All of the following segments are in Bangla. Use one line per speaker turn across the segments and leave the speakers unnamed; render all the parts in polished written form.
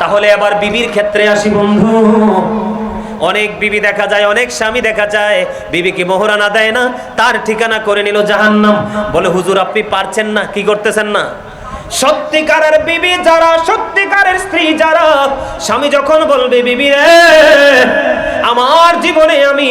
তাহলে আবার বিবির ক্ষেত্রে আসি বন্ধু। অনেক বিবি দেখা যায়, অনেক স্বামী দেখা যায় বিবিকে মোহরানা দেয় না, তার ঠিকানা করে নিল জাহান্নাম। বলে হুজুর আপনি পারছেন না, কি করতেছেন না? সত্যিকারের বিবি যারা, সত্যিকারের স্ত্রী যারা, স্বামী যখন বলবে বিবি রে আমার জীবনে আমি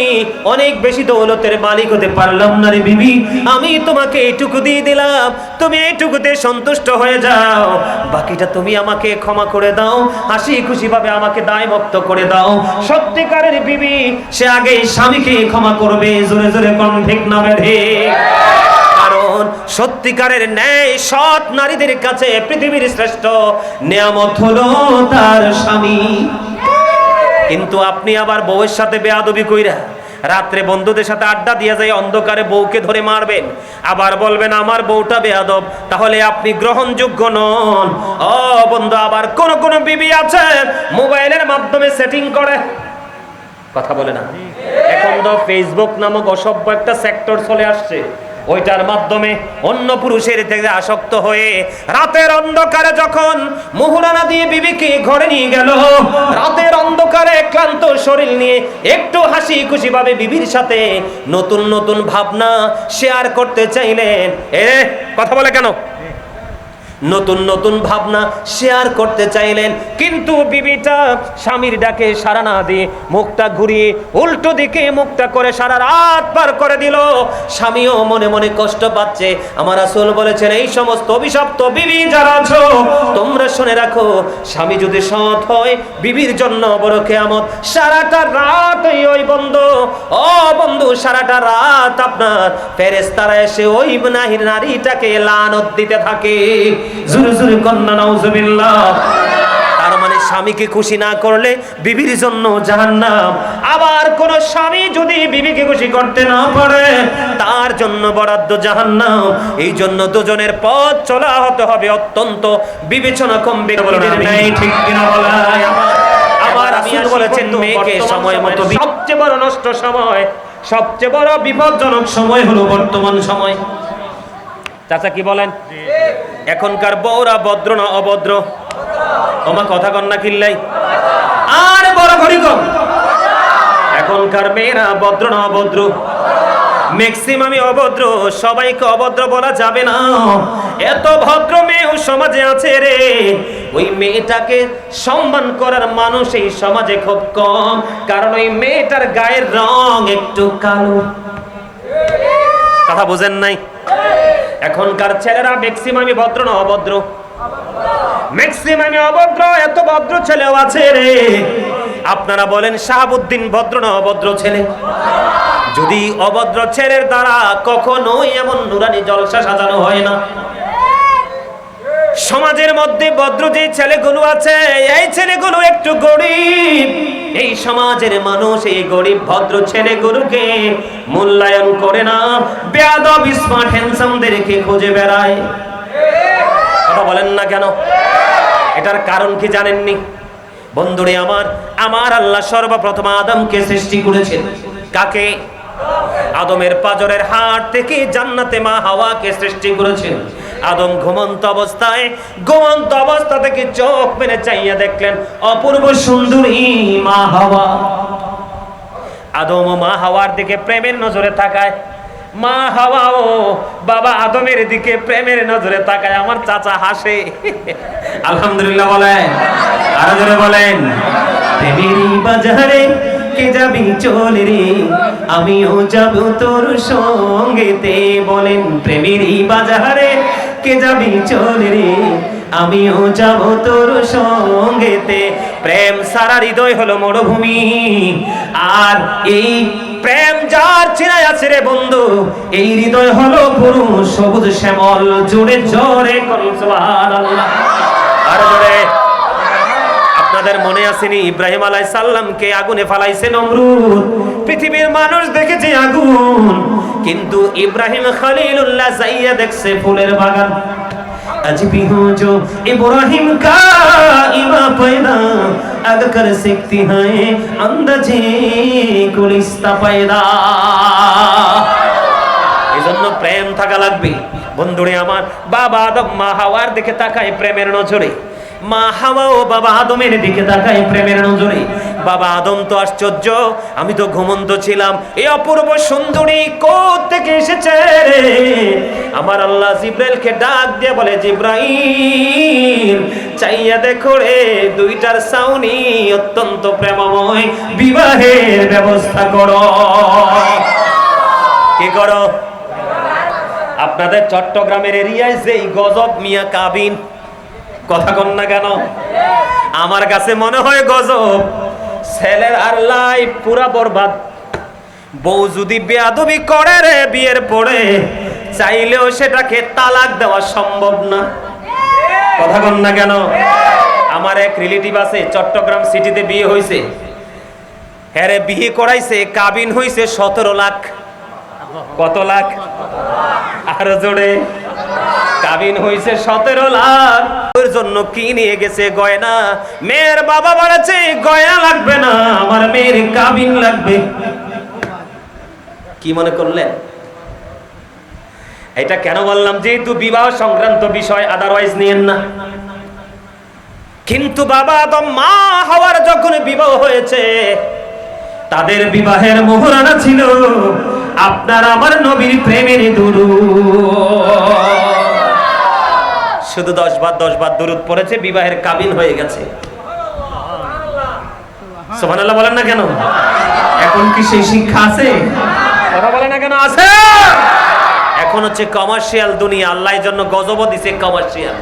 অনেক বেশি দৌলতের মালিক হতে পারলাম না রে বিবি, আমি তোমাকে এইটুকু দিয়ে দিলাম, তুমি এইটুকুতে সন্তুষ্ট হয়ে যাও, বাকিটা তুমি আমাকে ক্ষমা করে দাও, হাসি খুশি ভাবে আমাকে দায় মুক্ত করে দাও। সত্যিকারের বিবি সে আগে স্বামীকে ক্ষমা করবে। জোরে জোরে কোন ঠিক না বেঠে? কারণ সত্যিকারের ন্যায় সৎ নারীদের কাছে পৃথিবীর শ্রেষ্ঠ নিয়ামত হলো তার স্বামী। কিন্তু আপনি আবার বউয়ের সাথে বেয়াদবি কইরা রাত্রে বন্ধুদের সাথে আড্ডা দিয়ে যায়, অন্ধকারে বউকে ধরে মারবেন, আবার বলবেন আমার বউটা বেয়াদব, তাহলে আপনি গ্রহণযোগ্য নন। ও বন্ধু, আবার কোন কোন বিবি আছে মোবাইলের মাধ্যমে সেটিং করে, কথা বলে না? এখন তো ফেসবুক নামক অসভ্য একটা সেক্টর চলে আসছে, ওইটার মাধ্যমে অন্য পুরুষের থেকে আসক্ত হয়ে রাতের অন্ধকারে যখন মোহরানা দিয়ে বিবিকে ঘরে নিয়ে গেল, রাতের অন্ধকারে ক্লান্ত শরীর নিয়ে একটু হাসি খুশি ভাবে বিবির সাথে নতুন নতুন ভাবনা শেয়ার করতে চাইলেন। কথা বলে কেন? নতুন নতুন ভাবনা শেয়ার করতে চাইলেন, কিন্তু বিবিটা স্বামীর ডাকে সাড়া না দিয়ে মুখটা ঘুরিয়ে উল্টো দিকে মুখটা করে সারা রাত পার করে দিল। স্বামীও মনে মনে কষ্ট পাচ্ছে। আমার রাসূল বলেছেন এই সমস্ত অভিশপ্ত বিবি যারা আছো তোমরা শুনে রাখো, স্বামী যদি সৎ হয় বিবির জন্য বড় কিয়ামত। সারাটা রাত ওই বন্ধু, ও বন্ধু, সারাটা রাত আপনার ফেরেশতারা এসে ওই নারীটাকে লানত দিতে থাকে। জোরে জোরে কন্না নাউজুবিল্লাহ। তার মানে স্বামীকে খুশি না করলে বিবির জন্য জাহান্নাম। আবার কোন স্বামী যদি বিবিকে খুশি করতে না পারে তার জন্য বরাদ্দ জাহান্নাম। এই জন্য দুজনের পথ চলা হতে হবে অত্যন্ত বিবেচনা কম। ঠিক কিনা বলাই? আমার রাসূল বলেছেন মেয়েকে সময় মতো, সবচেয়ে বড় নষ্ট সময়, সবচেয়ে বড় বিপজ্জনক সময় হলো বর্তমান সময়। চাচা কি বলেন? এখনকার বউরা ভদ্র না অভদ্র? তোমার কথা কন না কিল্লাই? আর বড় ঘড়ি কম। এখনকার মেয়েরা ভদ্র না অভদ্র? ম্যাক্সিমামই অভদ্র। সবাইকে অভদ্র বলা যাবে না, এত ভদ্র মেয়েও সমাজে আছে রে। ওই মেয়েটাকে সম্মান করার মানুষ এই সমাজে খুব কম, কারণ ওই মেয়েটার গায়ের রং একটু কালো। কথা বুঝেন নাই? এখনকার ছেলেরা ম্যাক্সিমামই ভদ্র না অভদ্র? ম্যাক্সিমামই অভদ্র। এত ভদ্র ছেলেও আছে রে। আপনারা বলেন শাহাবুদ্দিন ভদ্র না অভদ্র ছেলে? যদি অভদ্র ছেলের দ্বারা কখনোই এমন নুরানি জলসা সাজানো হয় না। সমাজের মধ্যে ভদ্র যে ছেলেগুলো আছে এই ছেলেগুলো একটু গরিব। এই সমাজের মানুষ এই গরিব ভদ্র ছেলেগুলোকে মূল্যায়ন করে না, বেয়াদব স্মার্ট হ্যান্ডসামদেরকে খুঁজে বেড়ায়। কথা বলেন না কেন? এটার কারণ কি জানেননি বন্ধুরে আমার? আমার আল্লাহ সর্বপ্রথম আদমকে সৃষ্টি করেছেন। কাকে? আদমের পাঁজরের হাড় থেকে জান্নাতে মা হাওয়াকে সৃষ্টি করেছেন। আদম ঘুমন্ত অবস্থা থেকে চোখ মেলে চাইয়া দেখলেন অপূর্ব সুন্দরী মা হাওয়া। আদম ও মা হাওয়ার দিকে প্রেমের নজরে তাকায়। মা হাওয়াও বাবা আদমের দিকে প্রেমের নজরে তাকায়। আমার চাচা হাসে। আলহামদুলিল্লাহ বলেন, আরো জোরে বলেন। প্রেমেরই বাজারে কে যাবি চলে রে, আমিও যাব তোর সঙ্গেতে। বলেন প্রেমেরই বাজারে কে যাবি চলে রে, আমিও যাব তোর সঙ্গেতে। প্রেম সারা হৃদয় হলো মরুভূমি, আর এই প্রেম যার চিনায় আছে রে বন্ধু, এই হৃদয় হলো পুরো সবুজ শ্যামল। জোরে জোরে করুন সুবহানাল্লাহ। আর জোরে। আপনাদের মনে আসেনি ইব্রাহিম আলাইহিস সালামকে আগুনে ফালাইছে নমরুদ? পৃথিবীর মানুষ দেখেছে আগুন, কিন্তু ইব্রাহিম খলিলুল্লাহ যাইয়া দেখছে ফুলের বাগান। আজ भी हो जो इब्राहिम का इमा पैदा अग कर सकती है अंदाजे गुलिस्ता पैदा। এজন্য প্রেম থাকা লাগবে বন্ধুরে আমার। বাবা আদম মা হাওয়ার দিকে তাকায় প্রেমের নজরে। মা হাওয়া ও বাবা আদমের দিকে তাকায় প্রেমের নজরে। বাবা আদম তো আশ্চর্য, আমি তো ঘুমন্ত ছিলাম, এই অপূর্ব সুন্দরী কোথা থেকে এসেছে রে? আমার আল্লাহ জিব্রাইলকে ডাক দিয়ে বলে, জিব্রাইল চাইয়া দেখো রে, দুইটার সাউনি অত্যন্ত প্রেমময়, বিবাহের ব্যবস্থা করো। কি করো? আপনাদের চট্টগ্রামের এরিয়ায় যেই গজব মিয়া কাবিন, কথা কন না কেন? আমার কাছে মনে হয় গজব। ছেলের আর লাইফ পুরা বরবাদ। বউ যদি বেয়াদবি করে রে বিয়ের পরে, চাইলেও সেটাকে তালাক দেওয়া সম্ভব না, কথা কন না কেন? আমার এক রিলেটিভ আছে, চট্টগ্রাম সিটিতে বিয়ে হয়েছে। হ্যাঁ রে, বিয়ে করাইছে, কাবিন হয়েছে 17 লাখ। কত লাখ? আরো জোরে। কাবিন হয়েছে 17 লাখ। ওর জন্য কি নিয়ে গেছে? গয়না। মেয়ের বাবা বলেছে গয়না লাগবে না, আমার মেয়ের কাবিন লাগবে। কি মনে করলেন? এটা কেন বললাম? যেহেতু বিবাহ সংক্রান্ত বিষয়, আদারওয়াইজ নিয়েন না। কিন্তু বাবা আদম মা হাওয়ার যখন বিবাহ হয়েছে, তাদের বিবাহের মোহরানা ছিল আপনার আমার নবীর প্রেমের দুরূদ। শুধু 10 বার দুরূদ পড়েছে, বিবাহের কাবিন হয়ে গেছে। সুবহানাল্লাহ বলেন না কেন? এখন কি সেই শিক্ষা আছে? কথা বলে না কেন? আছে। এখন হচ্ছে কমার্শিয়াল দুনিয়া। আল্লাহর জন্য গজব দিছে কমার্শিয়াল।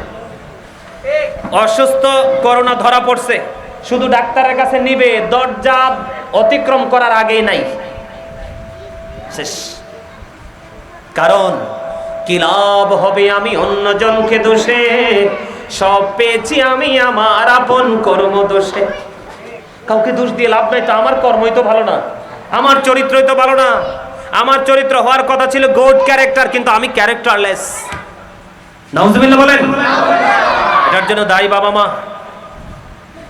অসুস্থ, করোনা ধরা পড়ছে, শুধু ডাক্তারের কাছে নিবে, দরজা অতিক্রম করার আগেই নাই, শেষ। কারণ কি লাভ হবে আমি অন্যজনকে দোষে, সব পেয়েছি আমি আমার আপন কর্ম দোষে। কাউকে দোষ দিয়ে লাভ নাই, তো আমার কর্মই তো ভালো না, আমার চরিত্রই তো ভালো না। আমার চরিত্র হওয়ার কথা ছিল গুড ক্যারেক্টার, কিন্তু আমি ক্যারেক্টারলেস। নাউজুবিল্লাহ বলেন। এটার জন্য দায়ী বাবা মা।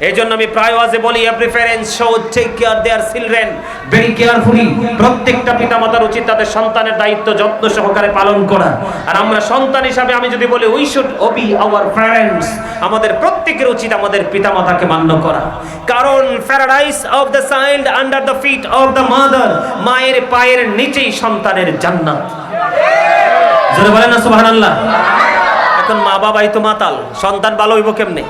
এই জন্য আমি প্রায় ওয়াজে বলি, every parent should take care their children very carefully. প্রত্যেকটা পিতামাতার উচিত তাদের সন্তানের দায়িত্ব যত্ন সহকারে পালন করা। আর আমরা সন্তান হিসাবে আমি যদি বলি, we should obey our parents, আমাদের প্রত্যেকের উচিত আমাদের পিতামাতাকে মান্য করা। কারণ paradise of the child under the feet of the mother, মায়ের পায়ের নিচেই সন্তানের জান্নাত। জোরে বলেন না সুবহানাল্লাহ। এখন মা বাবাই তো মাতাল, সন্তান ভালো হইব কেমনে?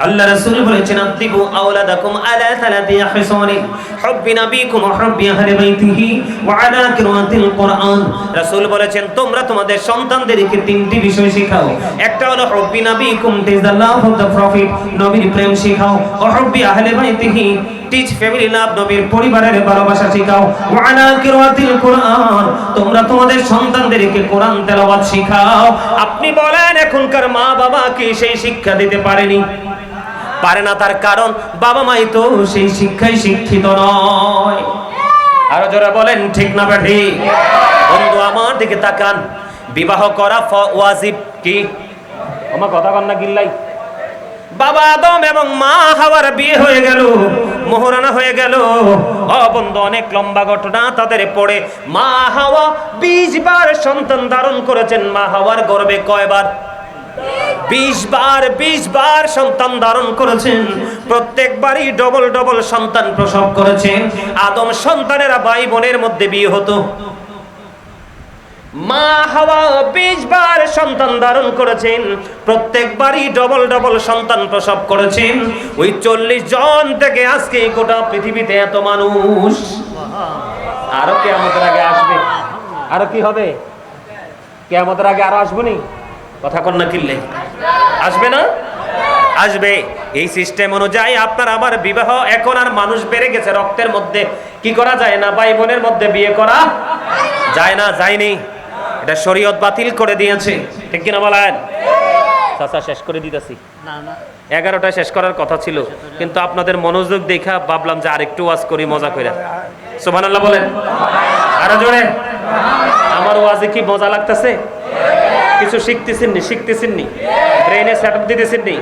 আল্লাহ রাসূল বলেছেন, আদিবু আওলাদাকুম আলা সালাতি হিসানি হুব্বি নাবিকুম ওয়া হুব্বি আহলি বাইতিহি ওয়া আলা কিরাআতিল কুরআন। রাসূল বলেছেন, তোমরা তোমাদের সন্তানদেরকে তিনটি বিষয় শেখাও। একটা হলো হুব্বি নাবিকুম, teach the love of the prophet, নবীর প্রেম শেখাও। ওয়া হুব্বি আহলি বাইতিহি, টিচ ফ্যামিলি লাভ, নবীর পরিবারের ভালোবাসা শেখাও। ওয়া আলা কিরাআতিল কুরআন, তোমরা তোমাদের সন্তানদেরকে কোরআন তেলাওয়াত শেখাও। আপনি বলেন এখনকার মা বাবা কি সেই শিক্ষা দিতে পারেনি? পারে না। তার কারণ বাবা মাই তো সেই শিক্ষায় শিক্ষিত নয়। আরো জোরে বলেন ঠিক না বেঠিক? বন্ধু আমার দিকে তাকান, বিবাহ করা ওয়াজিব কি? আমার কথা কন না গিল্লাই। বাবা আদম এবং মা হাওয়ার বিয়ে হয়ে গেল, মোহরানা হয়ে গেল। ও বন্ধু, অনেক লম্বা ঘটনা তাদের পড়ে। মা হাওয়া 20 বার সন্তান ধারণ করেছেন। মা হাওয়ার গর্ভে কয়বার? 20 বার সন্তান ধারণ করেছেন। প্রত্যেকবারই ডবল সন্তান প্রসব করেছেন। আদম সন্তানেরা ভাই বোনের মধ্যে বিয়ে হতো। মা হাওয়া 20 বার সন্তান ধারণ করেছেন, প্রত্যেকবারই ডবল সন্তান প্রসব করেছেন। ওই 40 জন থেকে আজকে গোটা পৃথিবীতে এত মানুষ। আরো কিয়ামতের আগে আসবে। আরো কি হবে? কিয়ামতের আগে আরো আসবেনি? কথা কন না কিল্লে? আসবে না? আসবে। এই সিস্টেম অনুযায়ী আপনার আমার বিবাহ এখন আর মানুষ বেড়ে গেছে রক্তের মধ্যে। কি করা যায় না? ভাই বোনের মধ্যে বিয়ে করা যায় না, যায়নি। এটা শরীয়ত বাতিল করে দিয়েছে, ঠিক কিনা বলেন? চাচা শেষ করে দিতেছি। 11টায় শেষ করার কথা ছিল, কিন্তু আপনাদের মনোযোগ দেখা ভাবলাম যে আরেকটু ওয়াজ করি মজা করে। সুবহানাল্লাহ বলেন। আরো জোরে। আমার ওয়াজে কি মজা লাগতেছে? কিছু শিখতেছেন নি? ব্রেনে সেটআপ দিতেছেন নি?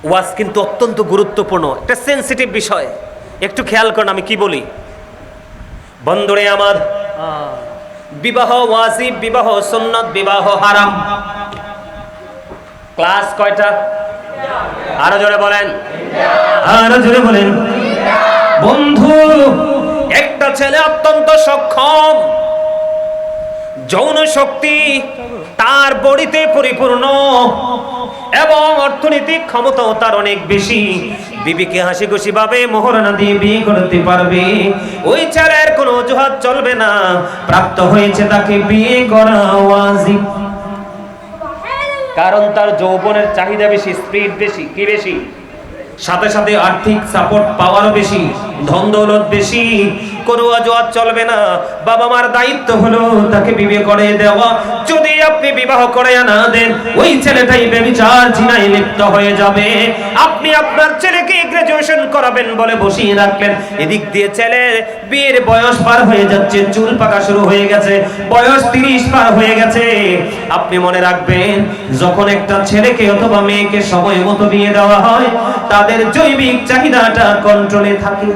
ওয়াজ কিন্তু অত্যন্ত গুরুত্বপূর্ণ, একটা সেনসিটিভ বিষয়। একটু খেয়াল করুন আমি কি বলি। বন্ধুরে আমার, বিবাহ ওয়াজিব, বিবাহ সুন্নাত, বিবাহ হারাম। ক্লাস কয়টা? আরো জোরে বলেন, আরো জোরে বলেন। বন্ধু, একটা ছেলে অত্যন্ত সক্ষম, যৌন শক্তি তার বডিতে পরিপূর্ণ এবং অর্থনৈতিক ক্ষমতাও তার অনেক বেশি। বিবিকে হাসি খুশি ভাবে মোহরানা দিয়ে বিয়ে করতে পারবে। ওই ছেলের কোনো অজুহাত চলবে না, প্রাপ্ত হয়েছে তাকে বিয়ে করা ওয়াজিব। কারণ তার যৌবনের চাহিদা বেশি, স্পিড বেশি, কি বেশি, সাথে সাথে আর্থিক সাপোর্ট পাওয়ারও বেশি, ধন দৌলত বেশি। কোনো অজুহাত চলবে না। বাবা মার দায়িত্ব হলো তাকে বিয়ে করে দেওয়া। যদি আপনি বিবাহ করে না দেন, ওই ছেলেটাই ব্যভিচার জিনায় লিপ্ত হয়ে যাবে। আপনি আপনার ছেলেকে গ্রাজুয়েশন করাবেন বলে বসিয়ে রাখলেন, এদিক দিয়ে ছেলে বিয়ের বয়স পার হয়ে যাচ্ছে, চুল পাকা শুরু হয়ে গেছে, বয়স 30 পার হয়ে গেছে। আপনি মনে রাখবেন, যখন একটা ছেলেকে অথবা মেয়েকে সময় মতো বিয়ে দেওয়া হয়, তাদের জৈবিক চাহিদাটা কন্ট্রোলে থাকে।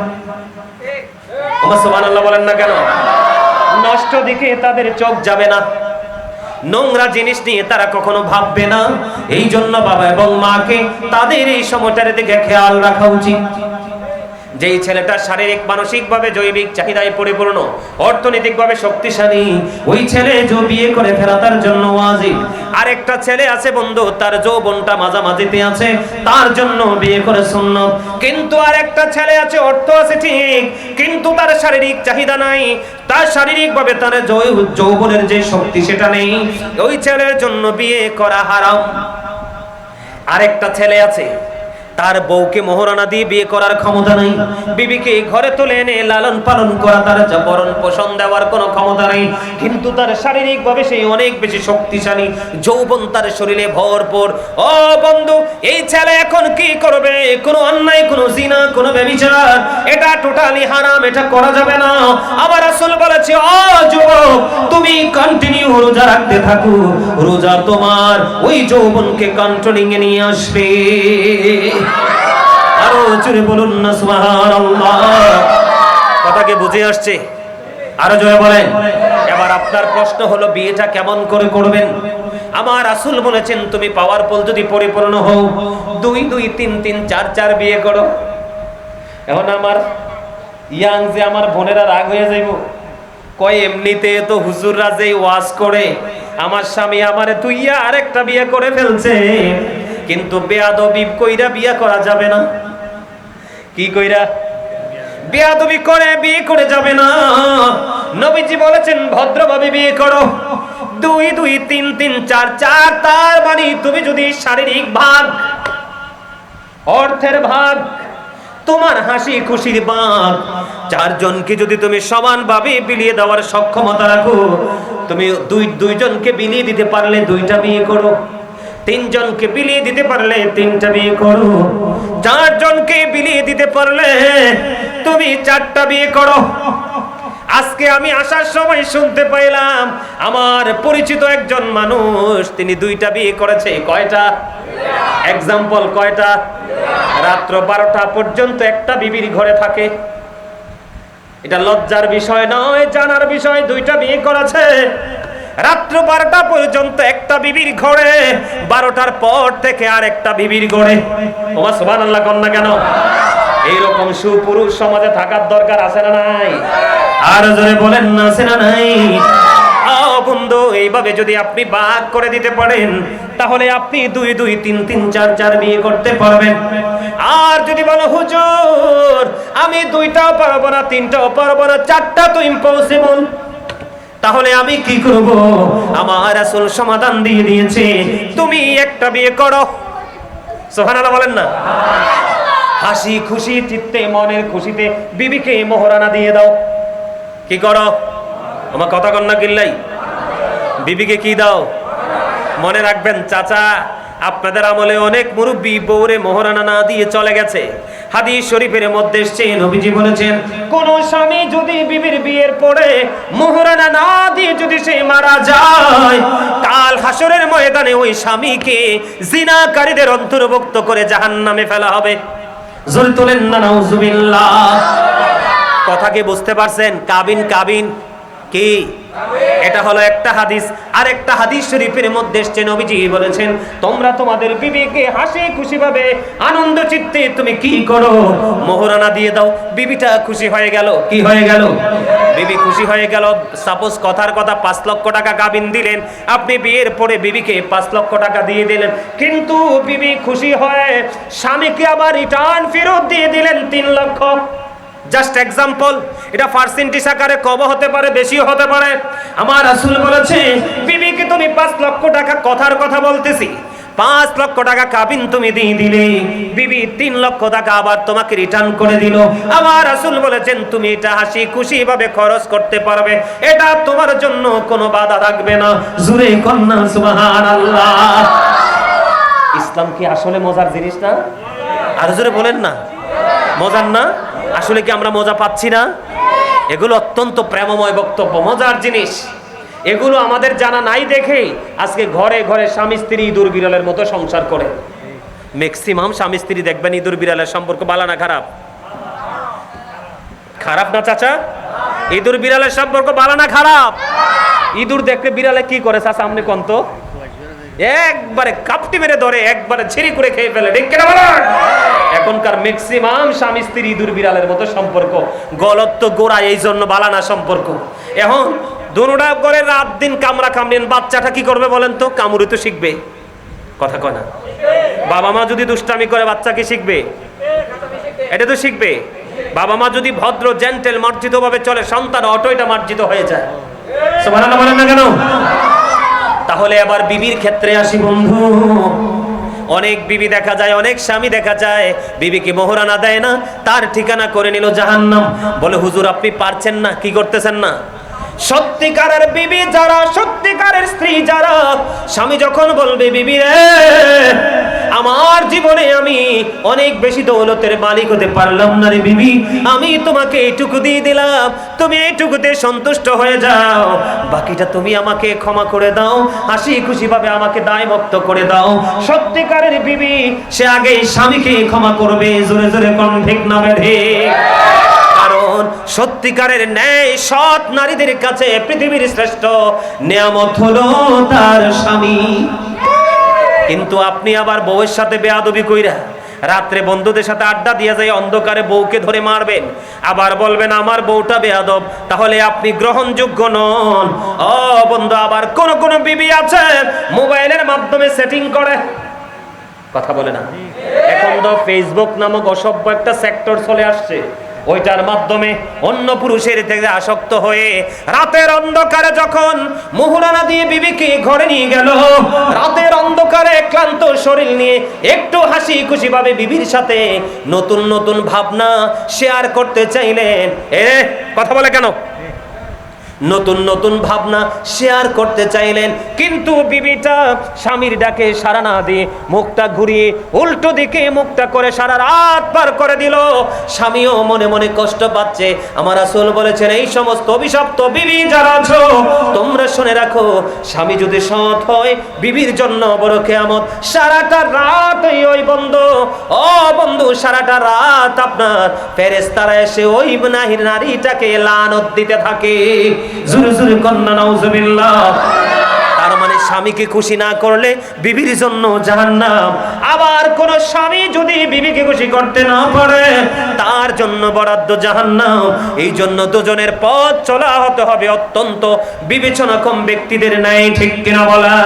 সুবহানাল্লাহ বলেন না কেন? নষ্ট দিকে তাদের চোখ যাবে না, নোংরা জিনিস নিয়ে তারা কখনো ভাববে না। এই জন্য বাবা এবং মাকে তাদের এই সময়টার দিকে খেয়াল রাখা উচিত। যেই ছেলেটা শারীরিক মানসিক ভাবে জৈবিক চাহিদায় পরিপূর্ণ, অর্থনৈতিক ভাবে শক্তিশালী, ওই ছেলে যে বিয়ে করে ফেলা তার জন্য ওয়াজিব। আরেকটা ছেলে আছে বন্ধু, তার যৌবনটা মাঝামাঝিতে আছে, তার জন্য বিয়ে করে সুন্নত। কিন্তু আরেকটা ছেলে আছে, অর্থ আছে ঠিক, কিন্তু তার শারীরিক চাহিদা নাই, তার শারীরিক ভাবে তার যৌবনের যে শক্তি সেটা নেই, ওই ছেলের জন্য বিয়ে করা হারাম। আরেকটা ছেলে আছে, তার বউকে মোহরানা দিয়ে বিয়ে করার ক্ষমতা নাই, বিবিকে ঘরে তুলে এনে লালন পালন করা, তার ভরণ পোষণ দেওয়ার কোনো ক্ষমতা নাই, কিন্তু তার শারীরিক ভাবে সেই অনেক বেশি শক্তিশালী, যৌবন তার শরীরে ভরপুর। ও বন্ধু, এই ছেলে এখন কি করবে? কোনো অন্যায়, কোনো জিনা, কোনো ব্যভিচার, এটা টোটালি হারাম, এটা করা যাবে না। আবার রাসূল বলেছে, ও যুবক, তুমি কন্টিনিউ রোজা রাখতে থাকো, রোজা তোমার ওই যৌবনকে কন্ট্রোলিং এ নিয়ে আসবে। আরো জোরে বলুন না সুবহানাল্লাহ। কথা কি বুঝে আসছে? আরো জোরে বলেন। এবার আপনার প্রশ্ন হলো, বিয়েটা কেমন করে করবেন? আমার রাসূল বলেছেন, তুমি পাওয়ারফুল যদি পরিপূর্ণ হও, 2 2 3 3 4 4 বিয়ে করো। এখন আমার ইয়াং যে আমার বোনেরা রাগ হয়ে যাইব, কয় এমনিতে তো হুজুররা যেই ওয়াজ করে, আমার স্বামী আমারে তুইয়া আরেকটা বিয়ে করে ফেলছে, কিন্তু বেয়াদবি কইরা বিয়ে করা যাবে না। কি কইরা? বেয়াদবি করে বিয়ে করে যাবে না। নবীজি বলেছেন, ভদ্রভাবে বিয়ে করো। 2 2 3 3 4 4, তার মানে তুমি যদি শারীরিক ভাগ, অর্থের ভাগ, তোমার হাসি খুশির ভাগ, 4 জনকে যদি তুমি সমানভাবে বিলিয়ে দেওয়ার সক্ষমতা রাখো, তুমি দুইজনকে বিলিয়ে দিতে পারলে 2টা বিয়ে করো, 3 জনকে বিলিয়ে দিতে পারলে 3টা বিয়ে করো, 4 জনকে বিলিয়ে দিতে পারলে তুমি 4টা বিয়ে করো। আজকে আমি আসার সময় শুনতে পাইলাম, আমার পরিচিত একজন মানুষ, তিনি 2টা বিয়ে করেছে। কয়টা? এক্সাম্পল কয়টা? রাত্র 12টা পর্যন্ত একটা বিবির ঘরে থাকে। এটা লজ্জার বিষয় নয়, জানার বিষয়। 2টা বিয়ে করেছে, রাত্র 12টা পর্যন্ত একটা বিবির ঘরে, 12টার পর থেকে আর একটা বিবির ঘরে। ওমা সুবহানাল্লাহ কোন না কেন? এইরকম সুপুরুষ সমাজে থাকার দরকার আছে না নাই? আর জোরে বলেন না, আছে না নাই? বন্ধু, এইভাবে যদি আপনি ভাগ করে দিতে পারেন, তাহলে আপনি 2 2 3 3 4 4 বিয়ে করতে পারবেন। আর যদি বলো, হুজুর আমি 2টাও পারবো না, 3টাও পারবো না, 4টা তো ইম্পসিবল, তাহলে আমি কি করব? আমার রাসূল সমাধান দিয়ে দিয়েছে, তুমি একটা বিয়ে করো। সুবহানাল্লাহ বলেন না? হাসি খুশি চিত্তে, মনের খুশিতে বিবিকে মোহরানা দিয়ে দাও। কি করো? আমার কথা কন না কিল্লাই? বিবিকে কি দাও? মনে রাখবেন চাচা, আপনাদের আমলে অনেক মুরব্বী বউরে মোহরানা না দিয়ে চলে গেছে। হাদিস শরীফের মধ্যে এসেছে, নবীজি বলেছেন, কোন স্বামী যদি বিবির বিয়ের পরে মোহরানা না দিয়ে যদি সে মারা যায়, কাল হাসরের ময়দানে ওই স্বামীকে জিনাকারীদের অন্তর্ভুক্ত করে জাহান্নামে ফেলা হবে। জোরে তোলেন না নাউজুবিল্লাহ। কথা কি বুঝতে পারছেন? কাবিন কাবিন কি? এটা হলো একটা হাদিস। আর একটা হাদিস শরীফের মধ্যে এসেছে, নবীজি বলেছেন, তোমরা তোমাদের বিবিকে হাসি খুশি ভাবে আনন্দ চিত্তে তুমি কি করো, মোহরানা দিয়ে দাও। বিবিটা খুশি হয়ে গেল। কি হয়ে গেল? বিবি খুশি হয়ে গেল। সাপোজ কথার কথা 5 লক্ষ টাকা গাবিন দিলেন, আপনি বিয়ের পরে বিবিকে 5 লক্ষ টাকা দিয়ে দিলেন, কিন্তু বিবি খুশি হয়ে স্বামীকে আবার রিটার্ন ফেরত দিয়ে দিলেন 3 লক্ষ। জাস্ট এক্সাম্পল, এটা পার্সেন্টেজ আকারে কম হতে পারে, বেশিও হতে পারে। আমার রাসূল বলেছে, বিবিকে তুমি 5 লক্ষ টাকা, কথার কথা বলতেছি, 5 লক্ষ টাকা কাবিন তুমি দিয়ে দিলে, বিবি 3 লক্ষ টাকা আবার তোমাকে রিটার্ন করে দিল। আমার রাসূল বলেছেন, তুমি এটা হাসি খুশি ভাবে খরচ করতে পারবে, এটা তোমার জন্য কোনো বাধা থাকবে না। জোরে কন্যা সুবহানাল্লাহ। ইসলাম কি আসলে মজার জিনিস না? আর জোরে বলেন না, মজার না? আসলে কি আমরা মজা পাচ্ছি না? এগুলো অত্যন্ত প্রেমময় বক্তব্য, মজার জিনিস। এগুলো আমাদের জানা নাই দেখে আজকে ঘরে ঘরে স্বামী স্ত্রী ইঁদুর বিড়ালের মতো সংসার করে। ম্যাক্সিমাম স্বামী স্ত্রী দেখবেন ইঁদুর বিড়ালের সম্পর্ক ভালো না খারাপ? খারাপ না চাচা? ইঁদুর বিড়ালের সম্পর্ক ভালো না খারাপ? ইঁদুর দেখলে বিড়ালে কি করে চাচা আপনি কোন তো? একবারে কাপটি মেরে ধরে, একবারে ছিঁড়ি করে খেয়ে ফেলে। ঠিক কিনা বলেন? এখনকার ম্যাক্সিমাম স্বামী স্ত্রী ইঁদুর বিড়ালের মতো সম্পর্ক। গলত তো গোড়া, এই জন্য বালানা সম্পর্ক। এখন দুটা করে রাত দিন কামড়া কামড়েন, বাচ্চাটা কি করবে বলেন তো? কামড়ি তো শিখবে। কথা কয় না? বাবা মা যদি দুষ্টামি করে, বাচ্চা কি শিখবে? এটা তো শিখবে। বাবা মা যদি ভদ্র জেন্টেল মার্জিত ভাবে চলে, সন্তান অটোইটা মার্জিত হয়ে যায়। সুবহানাল্লাহ বলেন না কেন? তাহলে আবার বিবির ক্ষেত্রে আসি বন্ধু। অনেক বিবি দেখা যায়, অনেক স্বামী দেখা যায়, বিবিকে মোহরানা দেয় না, তার ঠিকানা করে নিল জাহান্নাম। বলে হুজুর আপনি পারছেন না, কি করতেছেন না? সত্যিকারের বিবি যারা, সত্যিকারের স্ত্রী যারা, স্বামী যখন বলবে, বিবি রে আমার জীবনে আমি অনেক বেশি দৌলতের মালিক হতে পারলাম না রে বিবি, আমি তোমাকে এইটুকু দিয়ে দিলাম, তুমি এইটুকুতে সন্তুষ্ট হয়ে যাও, বাকিটা তুমি আমাকে ক্ষমা করে দাও, হাসি খুশি ভাবে আমাকে দায়মুক্ত করে দাও। সত্যিকারের বিবি সে আগে স্বামীকে ক্ষমা করবে। জোরে জোরে কোন ঠিক না বেঠে? কারণ সত্যিকারের ন্যায় সৎ নারীদের কাছে পৃথিবীর শ্রেষ্ঠ নিয়ামত হলো তার স্বামী। কিন্তু আপনি আবার বউয়ের সাথে বেয়াদবি কইরা রাত্রে বন্ধুদের সাথে আড্ডা দিয়ে যায়, অন্ধকারে বউকে ধরে মারবেন, আবার বলবেন আমার বউটা বেয়াদব, তাহলে আপনি গ্রহণযোগ্য নন। ও বন্ধু, আবার কোন কোন বিবি আছে মোবাইলের মাধ্যমে সেটিং করে, কথা বলে না? এখন তো ফেসবুক নামক অসভ্য একটা সেক্টর চলে আসছে, ওইটার মাধ্যমে অন্য পুরুষের থেকে আসক্ত হয়ে রাতের অন্ধকারে যখন মোহরানা দিয়ে বিবিকে ঘরে নিয়ে গেল, রাতের অন্ধকারে ক্লান্ত শরীর নিয়ে একটু হাসি খুশি ভাবে বিবির সাথে নতুন নতুন ভাবনা শেয়ার করতে চাইলেন। কথা বলে কেন? নতুন নতুন ভাবনা শেয়ার করতে চাইলেন, কিন্তু বিবিটা স্বামীর ডাকে সাড়া না দিয়ে মুখটা ঘুরিয়ে উল্টো দিকে মুখটা করে সারা রাত পার করে দিল। স্বামীও মনে মনে কষ্ট পাচ্ছে। আমার রাসূল বলেছেন, এই সমস্ত অভিশপ্ত বিবি যারা আছো তোমরা শুনে রাখো, স্বামী যদি সৎ হয় বিবির জন্য বড় কিয়ামত। সারাটা রাত ওই বন্ধু, ও বন্ধু, সারাটা রাত আপনার ফেরেশতারা এসে ওই নারীটাকে লানত দিতে থাকে। জোরে জোরে কন্যা নাউজুবিল্লাহ। তার মানে স্বামীকে খুশি না করলে বিবির জন্য জাহান্নাম। আবার কোন স্বামী যদি বিবিকে খুশি করতে না পারে তার জন্য বরাদ্দ জাহান্নাম। এই জন্য দুজনের পথ চলা হতে হবে অত্যন্ত বিবেচনাক্ষম ব্যক্তিদের ন্যায়। ঠিক কিনা বলা?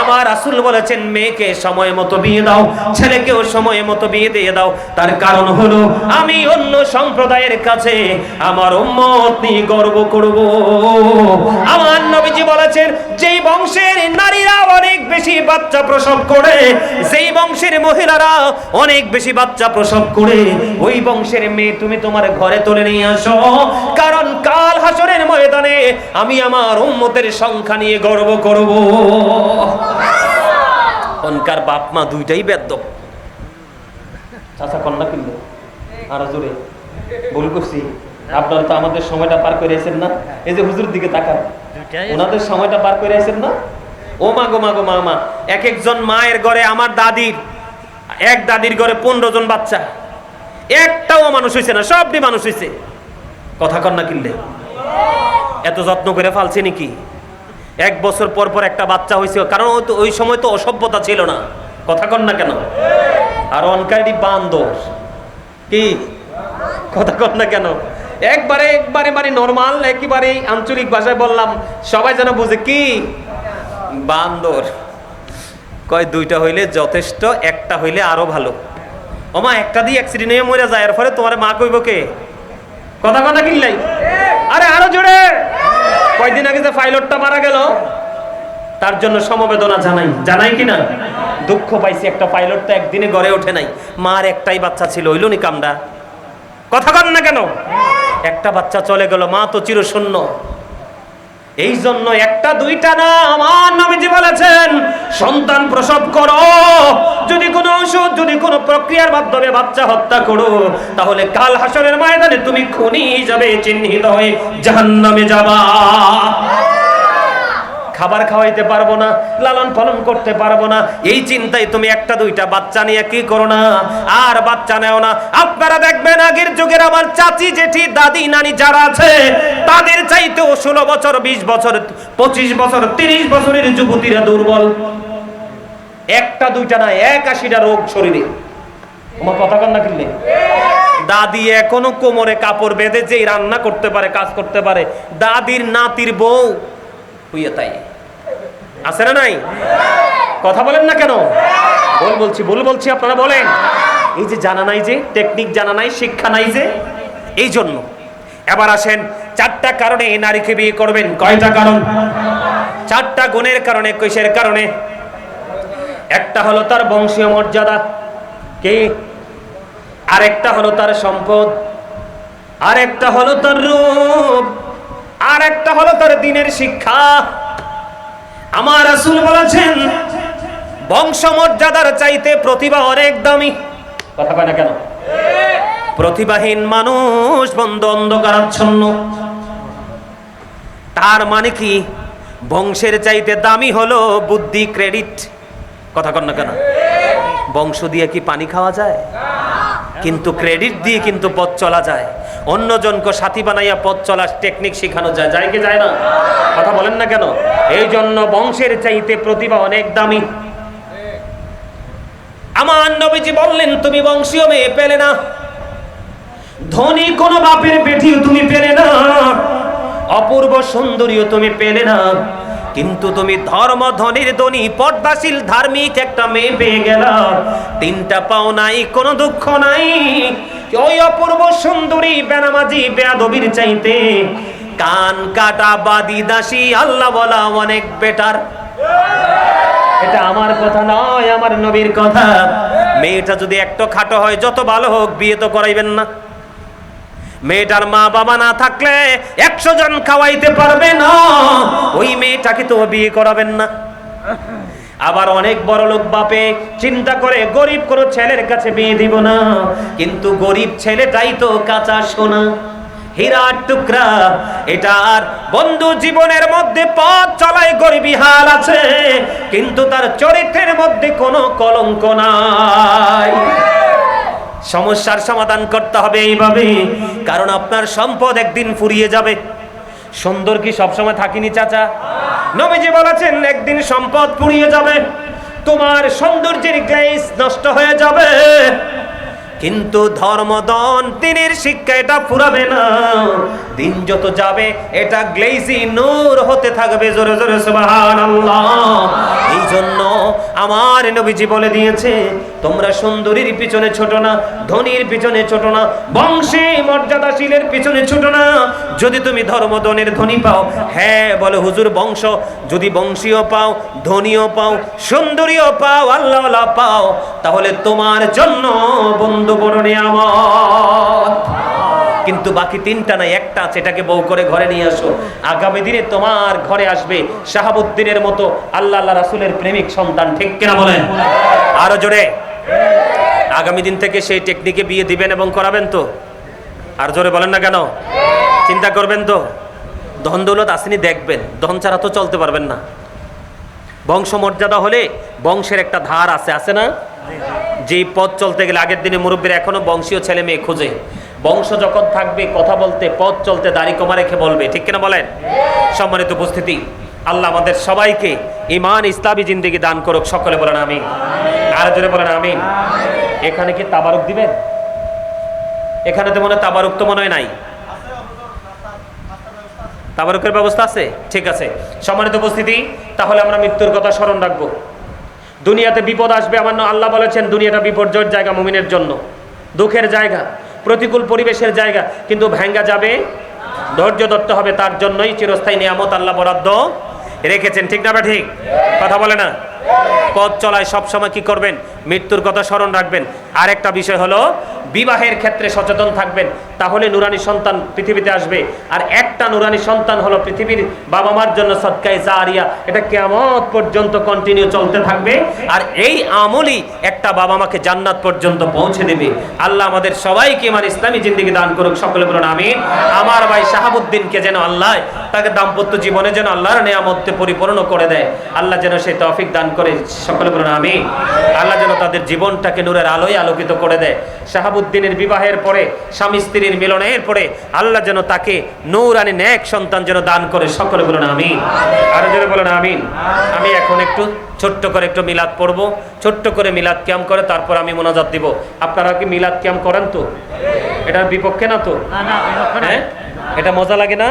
আমার রাসূল বলেছেন, মেয়েকে সময় মতো বিয়ে দাও, ছেলেকেও সময় মতো বিয়ে দিয়ে দাও। তার কারণ হলো আমি অন্য সম্প্রদায়ের কাছে আমার উম্মত নিয়ে গর্ব করব। আমার নবীজি বলেছেন, যেই বংশের নারীরা অনেক বেশি বাচ্চা প্রসব করে, যেই বংশের মহিলারা অনেক বেশি বাচ্চা প্রসব করে, ওই বংশের মেয়ে তুমি তোমার ঘরে তুলে নিয়ে আসো, কারণ কাল হাসরের ময়দানে আমি আমার উম্মতের সংখ্যা নিয়ে গর্ব করব। অনকার বাপ মা দুইটাই বেদ্যপ। চাচা কন্যা কিনলো আরো জোরে ভুল করছি। আপনারা তো আমাদের সময়টা পার করে আছেন না? এই যে হুজুর দিকে তাকান, ওনাদের সময়টা পার করে আছেন না? ও মা গো মা গো মা মা, এক একজন মায়ের ঘরে, আমার দাদির এক দাদির ঘরে 15 জন বাচ্চা, একটাও মানুষ হয়েছে না, সবটি মানুষ হয়েছে। কথা কন্যা কিনলে এত যত্ন করে ফালছে নাকি? 1 বছর পর পর একটা বাচ্চা হয়েছে, কারণ ওই সময় তো অসভ্যতা ছিল না। কথা কন না কেন? আর অনকাইডি বান্দর, কি কথা কন না কেন? একবারে মানে নরমাল, একেবারে আঞ্চলিক ভাষায় বললাম সবাই যেন বুঝে, কি বান্দর। কয় 2টা হইলে যথেষ্ট, একটা হইলে আরো ভালো। ওমা একটা দিয়ে অ্যাক্সিডেন্ট হয়ে মরে যায়, এর ফলে তোমার মা কইব কে? কথা কথা কিনলাই, আরে আরো জোরে। কয়দিন আগে যে পাইলটটা মারা গেল, তার জন্য সমবেদনা জানাই কিনা? দুঃখ পাইছি, একটা পাইলট তো একদিনে গড়ে ওঠে নাই। মার একটাই বাচ্চা ছিল, হইল নি কামটা? কথা কন না কেন? একটা বাচ্চা চলে গেল, মা তো চিরশূন্য। এই জন্য 1টা 2টা না, আমার নবীজি বলেছেন সন্তান প্রসব করো, যদি কোনো ঔষধ, যদি কোনো প্রক্রিয়ার মাধ্যমে বাচ্চা হত্যা করো, তাহলে কাল হাসরের ময়দানে তুমি খুনি হিসাবে চিহ্নিত হয়ে জাহান্নামে যাবা। খাবার খাওয়াইতে পারবো না, লালন পালন করতে পারবো না, এই চিন্তায় তুমি 1টা 2টা বাচ্চা নিয়ে কি করো না, আর বাচ্চা নেও না। আপনারা দেখবেন আগের যুগের আমার চাচি, জেঠি, দাদি, নানি যারা আছে, তাদের চাইতেও 16 বছর, 20 বছর, 25 বছর, 30 বছরের যুবতীরা দুর্বল। 1টা 2টা না, 81টা রোগ শরীরে। আমার কথা কন না কিনলে? দাদি এখনো কোমরে কাপড় বেঁধে যে রান্না করতে পারে, কাজ করতে পারে। দাদির নাতির বউ হইয়া তাই আছে না নাই? কথা বলেন না কেন? ভুল বলছি আপনারা বলেন। এই যে জানা নাই, যে টেকনিক জানা নাই, শিক্ষা নাই, যে এই জন্য। এবার আসেন 4টা কারণে নারীকে বিয়ে করবেন। কয়টা কারণ? 4টা গুণের কারণে। কিসের কারণে? একটা হলো তার বংশীয় মর্যাদা, কি? আরেকটা হলো তার সম্পদ, আরেকটা হলো তার রূপ, আরেকটা হলো তার দ্বীনের শিক্ষা। আমার রাসূল বলেছেন বংশমর্যাদার চাইতে প্রতিভা অনেক দামি। কথা কয় না কেন? প্রতিভাহীন মানুষ বন্ধ অন্ধকারাচ্ছন্ন। তার মানে কি? বংশের চাইতে দামি হলো বুদ্ধি, ক্রেডিট। কথা কন না কেন? বংশ দিয়ে কি পানি খাওয়া যায়? কিন্তু ক্রেডিট দিয়ে কিন্তু পথ চলা যায়। অন্যজনকে সাথী বানাইয়া পথ চলার টেকনিক শেখানো যায়, যায় কি যায় না? কথা বলেন না কেন? এই জন্য বংশের চাইতে প্রতিভা অনেক দামি। আমার নবীজি বললেন তুমি বংশীয় মেয়ে পেলে না, ধনী কোন বাপের বেটিও তুমি পেলে না, অপূর্ব সুন্দরীও তুমি পেলে না, কিন্তু তুমি ধর্ম ধনীর ধনী পর্দাশীল ধার্মিক একটা মেয়ে পেয়ে গেলা। 3টা পাও নাই, কোনো দুঃখ নাই। ওই অপূর্ব সুন্দরী বেনামাজি বেয়াদবির চাইতে কান কাটা বাদী দাসী আল্লাহ বলা অনেক বেটার। এটা আমার কথা নয়, আমার নবীর কথা। মেয়েটা যদি একটু খাটো হয়, যত ভালো হোক, বিয়ে তো করাইবেন না। মেয়েটার মা বাবা না থাকলে 100 জন খাওয়াইতে পারবে না, ওই মেয়েটাকে তো বিয়ে করাবেন না। আবার অনেক বড় লোক বাপে চিন্তা করে গরিব কোনো ছেলের কাছে বিয়ে দিব না, কিন্তু গরিব ছেলেটাই তো কাঁচা সোনা, হীরার টুকরা। এটার বন্ধু জীবনের মধ্যে পথ চলায় গরিবী হাল আছে, কিন্তু তার চরিত্রের মধ্যে কোনো কলঙ্ক নাই। সমস্যার সমাধান করতে হবে এইভাবে, কারণ আপনার সম্পদ একদিন ফুরিয়ে যাবে। সুন্দর কি সবসময় থাকিনি চাচা? নবীজি বলেছেন একদিন সম্পদ ফুরিয়ে যাবে, তোমার সৌন্দর্যের গ্লেজ নষ্ট হয়ে যাবে, কিন্তু ধর্মদন দিনের শিক্ষা এটা ফুরাবে না। দিন যত যাবে এটা গ্লেজি নূর হতে থাকবে। জোরে জোরে সুবহানাল্লাহ। এই জন্য আমার নবীজি বলে দিয়েছে, তোমরা সুন্দরীর পিছনে ছোট না, ধনীর পিছনে ছোট না, বংশে মর্যাদাশীলের পিছনে ছোট না। যদি তুমি ধর্মদনের ধনী পাও, হ্যাঁ বলে হুজুর বংশ, যদি বংশীয় পাও, ধনীও পাও, সুন্দরীও পাও, আল্লাহওয়ালা পাও, তাহলে তোমার জন্য বন্ধু বড় নিয়ামত। কিন্তু বাকি 3টা নাই, একটা আছে, এটাকে বউ করে ঘরে নিয়ে আসো। আগামী দিনে তোমার ঘরে আসবে শাহাবুদ্দিনের মতো আল্লাহ রাসূলের প্রেমিক সন্তান। ঠিক কিনা বলেন? আরো জোরে। আগামী দিন থেকে সেই টেকনিকে বিয়ে দিবেন এবং করাবেন তো? আর জোরে বলেন না কেন? চিন্তা করবেন তো? ধন দৌলত আসেনি দেখবেন, ধন ছাড়া তো চলতে পারবেন না। বংশমর্যাদা হলে বংশের একটা ধার আছে, আছে না? যেই পথ চলতে গেলে আগের দিনে মুরব্বীরা এখনো বংশীয় ছেলে মেয়ে খোঁজে। বংশ যখন থাকবে কথা বলতে পথ চলতে দাড়ি কমা রেখে বলবে, ঠিক কিনা বলেন? সম্মানিত উপস্থিতি, আল্লাহ আমাদের সবাইকে ঈমান ইসলামী জিন্দেগি দান করুক, সকলে বলেন আমিন। আর জোরে বলেন আমিন। এখানে কি তাবারুক দিবেন? এখানে তো মনে হয় তাবারুক তো মনে হয় নাই। তাবারুকের ব্যবস্থা আছে? ঠিক আছে। সম্মানিত উপস্থিতি, তাহলে আমরা মৃত্যুর কথা স্মরণ রাখবো। দুনিয়াতে বিপদ আসবে, আমার আল্লাহ বলেছেন দুনিয়াটা বিপর্যয়ের জায়গা, মুমিনের জন্য দুঃখের জায়গা, প্রতিকূল পরিবেশের জায়গা, কিন্তু ভেঙ্গা যাবে, ধৈর্য ধরতে হবে। তার জন্যই চিরস্থায়ী নিয়ামত আল্লাহ বরাদ্দ রেখেছেন, ঠিক না বা ঠিক? কথা বলে না? পথ চলায় সবসময় কি করবেন? মৃত্যুর কথা স্মরণ রাখবেন। আর একটা বিষয় হলো বিবাহের ক্ষেত্রে সচেতন থাকবেন, তাহলে নুরানি সন্তান পৃথিবীতে আসবে। আর একটা নুরানি সন্তান হলো পৃথিবীর বাবা মার জন্য সদকায়ে জারিয়া, এটা কিয়ামত পর্যন্ত কন্টিনিউ চলতে থাকবে। আর এই আমলই একটা বাবা মাকে জান্নাত পর্যন্ত পৌঁছে দেবে। আল্লাহ আমাদের সবাইকে ইমান ইসলামী জিন্দেগি দান করুক, সকলে বলুন আমিন। আমার ভাই শাহাবুদ্দিনকে যেন আল্লাহ তাকে দাম্পত্য জীবনে যেন আল্লাহর নিয়ামতে পরিপূর্ণ করে দেয়, আল্লাহ যেন সেই তৌফিক দান করে, সকলে বলুন আমিন। আল্লাহ যেন তাদের জীবনটাকে নূরের আলোয় আলোকিত করে দেয়। শাহাবুদ্দিনের বিবাহের পরে, স্বামী স্ত্রীর মিলনের পরে আল্লাহ যেন তাকে নূরানি নেক সন্তান যেন দান করে, সকলে বলুন আমিন। আরো যেন বলুন আমিন। আমি এখন একটু ছোট্ট করে একটু মিলাদ পড়বো, ছোট্ট করে মিলাদ কিয়াম করে তারপর আমি মোনাজাত দিব। আপনারা কি মিলাদ কিয়াম করেন তো? এটার বিপক্ষে না তো? হ্যাঁ, এটা মজা লাগে না?